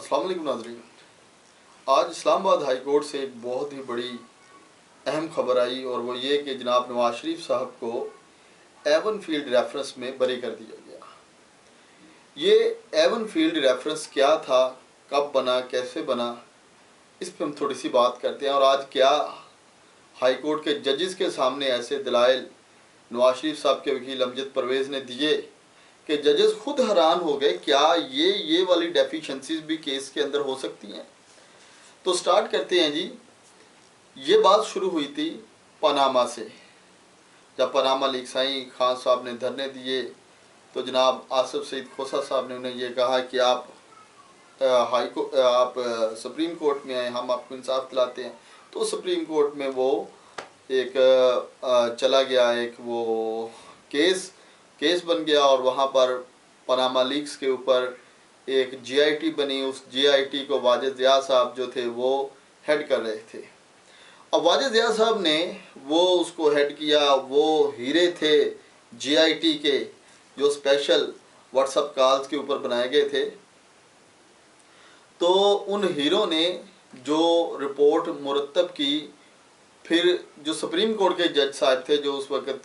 अस्सलाम वालेकुम नाज़रीन। आज इस्लामाबाद हाई कोर्ट से एक बहुत ही बड़ी अहम खबर आई और वो ये कि जनाब नवाज शरीफ साहब को एवन फील्ड रेफरेंस में बरी कर दिया गया। ये एवन फील्ड रेफरेंस क्या था, कब बना, कैसे बना, इस पर हम थोड़ी सी बात करते हैं। और आज क्या हाई कोर्ट के जजेस के सामने ऐसे दलाइल नवाज शरीफ साहब के वकील अमजद परवेज़ ने दिए कि जजेस खुद हैरान हो गए, क्या ये वाली डेफिशिएंसीज भी केस के अंदर हो सकती हैं। तो स्टार्ट करते हैं जी। ये बात शुरू हुई थी पनामा से। जब पनामा लीक्स आई, खान साहब ने धरने दिए तो जनाब आसिफ सईद खोसा साहब ने उन्हें ये कहा कि आप सुप्रीम कोर्ट में आए, हम आपको इंसाफ दिलाते हैं। तो सुप्रीम कोर्ट में वो एक चला गया, एक वो केस बन गया और वहाँ पर पनामा लीक्स के ऊपर एक जीआईटी बनी। उस जीआईटी को वाजिद ज़िया साहब जो थे वो हेड कर रहे थे। अब वाजिद ज़िया साहब ने वो उसको हेड किया। वो हीरे थे जीआईटी के जो स्पेशल व्हाट्सएप कॉल्स के ऊपर बनाए गए थे। तो उन हीरों ने जो रिपोर्ट मुरतब की, फिर जो सुप्रीम कोर्ट के जज साहब थे, जो उस वक़्त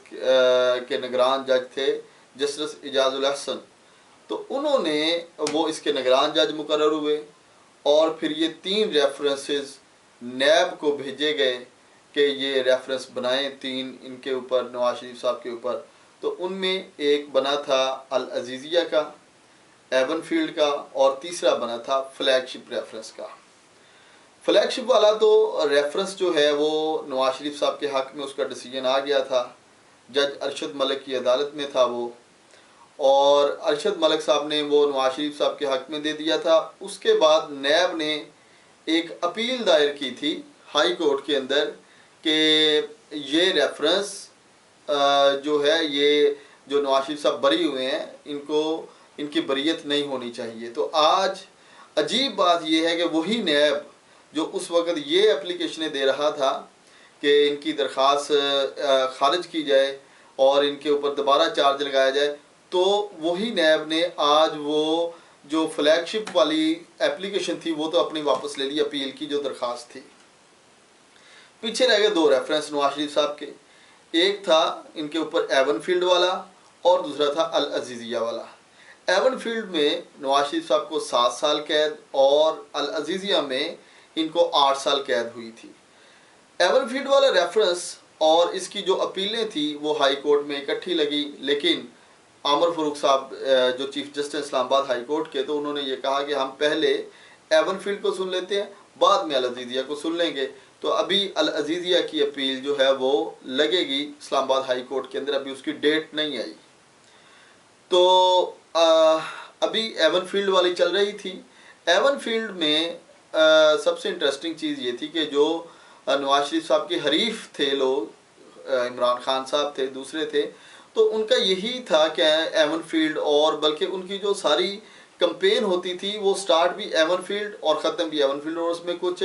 के निगरान जज थे जस्टिस इजाजुल हसन, तो उन्होंने वो इसके निगरान जज मुकर्रर हुए और फिर ये 3 रेफरेंसेस नैब को भेजे गए कि ये रेफरेंस बनाएं 3 इनके ऊपर, नवाज शरीफ साहब के ऊपर। तो उनमें एक बना था अल अजीज़िया का, एवन फील्ड का, और तीसरा बना था फ्लैगशिप रेफरेंस का। फ्लैगशिप वाला तो रेफरेंस जो है वो नवाज शरीफ साहब के हक़ में उसका डिसीजन आ गया था। जज अरशद मलिक की अदालत में था वो, और अरशद मलिक साहब ने वो नवाज शरीफ साहब के हक़ में दे दिया था। उसके बाद नैब ने एक अपील दायर की थी हाई कोर्ट के अंदर कि ये रेफरेंस जो है, ये जो नवाज शरीफ साहब बरी हुए हैं, इनकी बरीयत नहीं होनी चाहिए। तो आज अजीब बात यह है कि वही नैब जो उस वक़्त ये एप्लीकेशनें दे रहा था कि इनकी दरख्वास्त खारिज की जाए और इनके ऊपर दोबारा चार्ज लगाया जाए, तो वही नैब ने आज वो जो फ्लैगशिप वाली एप्लीकेशन थी वो तो अपनी वापस ले ली, अपील की जो दरख्वास्त थी। पीछे रह गए 2 रेफरेंस नवाज शरीफ साहब के। एक था इनके ऊपर एवन फील्ड वाला और दूसरा था अल अजीज़िया वाला। एवन फील्ड में नवाज शरीफ साहब को 7 साल कैद और अल अजीज़िया में इनको 8 साल कैद हुई थी। एवन फील्ड वाला रेफरेंस और इसकी जो अपीलें थी वो हाई कोर्ट में इकट्ठी लगी, लेकिन आमर फारूक साहब जो chief justice Islamabad high court के, तो उन्होंने ये कहा कि हम पहले एवन फील्ड को सुन लेते हैं, बाद में अल अजीज़िया को सुन लेंगे। तो अभी अल अजीज़िया की अपील जो है वो लगेगी इस्लामाबाद हाई कोर्ट के अंदर, अभी उसकी डेट नहीं आई। तो अभी एवन फील्ड वाली चल रही थी। एवन फील्ड में सबसे इंटरेस्टिंग चीज़ ये थी कि जो नवाज शरीफ साहब के हरीफ थे लोग, इमरान खान साहब थे, दूसरे थे, तो उनका यही था कि एवन फील्ड, और बल्कि उनकी जो सारी कंपेन होती थी वो स्टार्ट भी एवन फील्ड और ख़त्म भी एवन फील्ड, और उसमें कुछ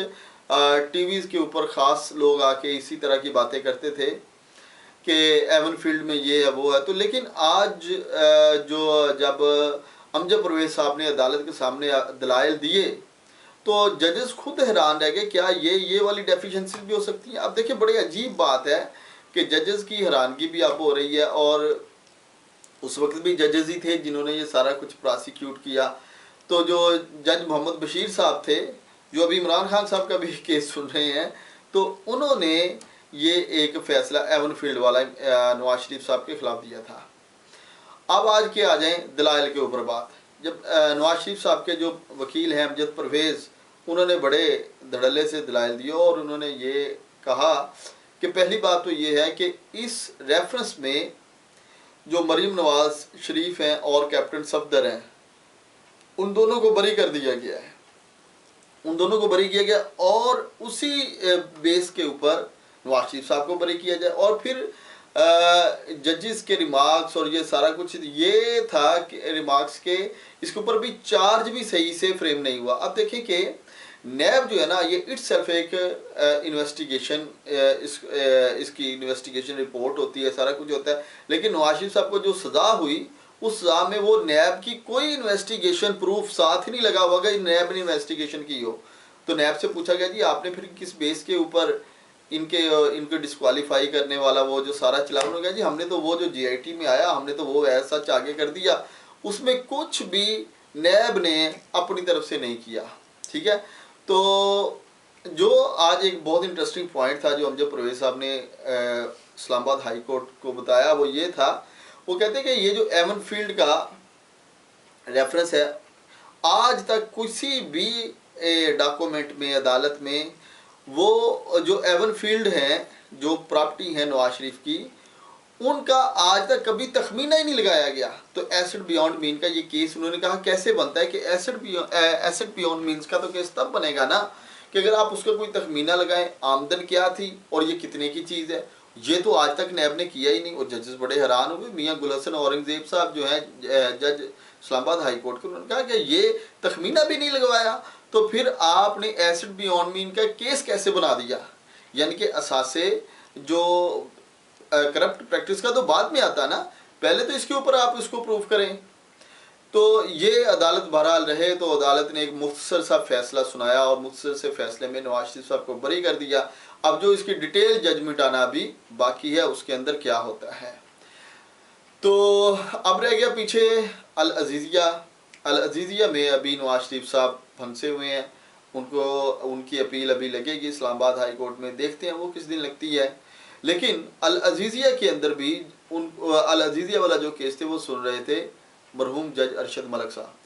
टीवीज़ के ऊपर ख़ास लोग आके इसी तरह की बातें करते थे कि एवन फील्ड में ये है वो है। तो लेकिन आज जब अमजद परवेज़ साहब ने अदालत के सामने दलाइल दिए तो जजेस खुद हैरान रह गए, क्या ये वाली डेफिशिएंसी भी हो सकती है। अब देखिए, बड़ी अजीब बात है कि जजेस की हैरानगी भी अब हो रही है, और उस वक्त भी जजेस ही थे जिन्होंने ये सारा कुछ प्रोसिक्यूट किया। तो जो जज मोहम्मद बशीर साहब थे, जो अभी इमरान खान साहब का भी केस सुन रहे हैं, तो उन्होंने ये एक फ़ैसला एवन फील्ड वाला नवाज शरीफ साहब के ख़िलाफ़ दिया था। अब आज के आ जाएँ दलाइल के ऊपर बात। जब नवाज शरीफ साहब के जो वकील हैं अमजद परवेज़, उन्होंने बड़े धड़ल्ले से दलाइल दिए और उन्होंने ये कहा कि पहली बात तो ये है कि इस रेफरेंस में जो मरीम नवाज शरीफ हैं और कैप्टन सफदर हैं, उन दोनों को बरी कर दिया गया है। उन दोनों को बरी किया गया और उसी बेस के ऊपर नवाज शरीफ साहब को बरी किया जाए। और फिर जजेस के रिमार्क्स और ये सारा कुछ ये था कि रिमार्क्स के इसके ऊपर भी चार्ज भी सही से फ्रेम नहीं हुआ। अब देखें कि नैब जो है ना, ये इट्सेल्फ एक इन्वेस्टिगेशन, इसकी इन्वेस्टिगेशन रिपोर्ट होती है, सारा कुछ होता है, लेकिन नवाज शरीफ साहब को जो सज़ा हुई اس سزا میں وہ نیب کی کوئی انویسٹیگیشن پروف ساتھ ہی نہیں لگا ہوا کہ نیب نے انویسٹیگیشن کی ہو. تو نیب سے پوچھا گیا جی آپ نے پھر کس بیس کے اوپر ان کو ڈسکوالیفائی کرنے والا وہ جو سارا چلا. انہوں نے کہا جی ہم نے تو وہ جو جی آئی ٹی میں آیا ہم نے تو وہ ایسا سچ آگے کر دیا, اس میں کچھ بھی نیب نے اپنی طرف سے نہیں کیا. ٹھیک ہے. تو جو آج ایک بہت انٹرسٹنگ پوائنٹ تھا جو امجد پرویز صاحب نے اسلام آباد ہائی کورٹ کو بتایا, وہ یہ تھا, وہ کہتے ہیں کہ یہ جو ایون فیلڈ کا ریفرنس ہے, آج تک کسی بھی ڈاکومنٹ میں عدالت میں وہ جو ایون فیلڈ ہیں جو پراپرٹی ہے نواز شریف کی, ان کا آج تک کبھی تخمینہ ہی نہیں لگایا گیا. تو ایسٹ بیونڈ مین کا یہ کیس انہوں نے کہا کیسے بنتا ہے کہ ایسٹ بیونڈ مینس کا تو کیس تب بنے گا نا کہ اگر آپ اس کا کوئی تخمینہ لگائیں, آمدن کیا تھی اور یہ کتنے کی چیز ہے. یہ تو آج تک نیب نے کیا ہی نہیں, اور ججز بڑے حیران ہوئے. میاں گل حسن اورنگزیب صاحب جو ہیں جج اسلام آباد ہائی کورٹ کے, انہوں نے کہا کہ یہ تخمینہ بھی نہیں لگوایا تو پھر آپ نے ایسٹ بیونڈ مین کا کیس کیسے بنا دیا. یعنی کہ اثاثے جو کرپٹ پریکٹس کا تو بعد میں آتا نا, پہلے تو اس کے اوپر آپ اس کو پروف کریں. تو یہ عدالت بہرحال رہے تو عدالت نے ایک مختصر سا فیصلہ سنایا اور مختصر سے فیصلے میں نواز شریف صاحب کو بری کر دیا. اب جو اس کی ڈیٹیل ججمنٹ آنا بھی باقی ہے, اس کے اندر کیا ہوتا ہے. تو اب رہ گیا پیچھے العزیزیہ. العزیزیہ میں ابھی نواز شریف صاحب پھنسے ہوئے ہیں, ان کی اپیل ابھی لگے گی اسلام آباد ہائی کورٹ میں, دیکھتے ہیں وہ کس دن لگتی ہے. لیکن العزیزیہ کے اندر بھی العزیزیہ والا جو کیس تھے وہ سن رہے تھے مرحوم جج ارشد ملک صاحب.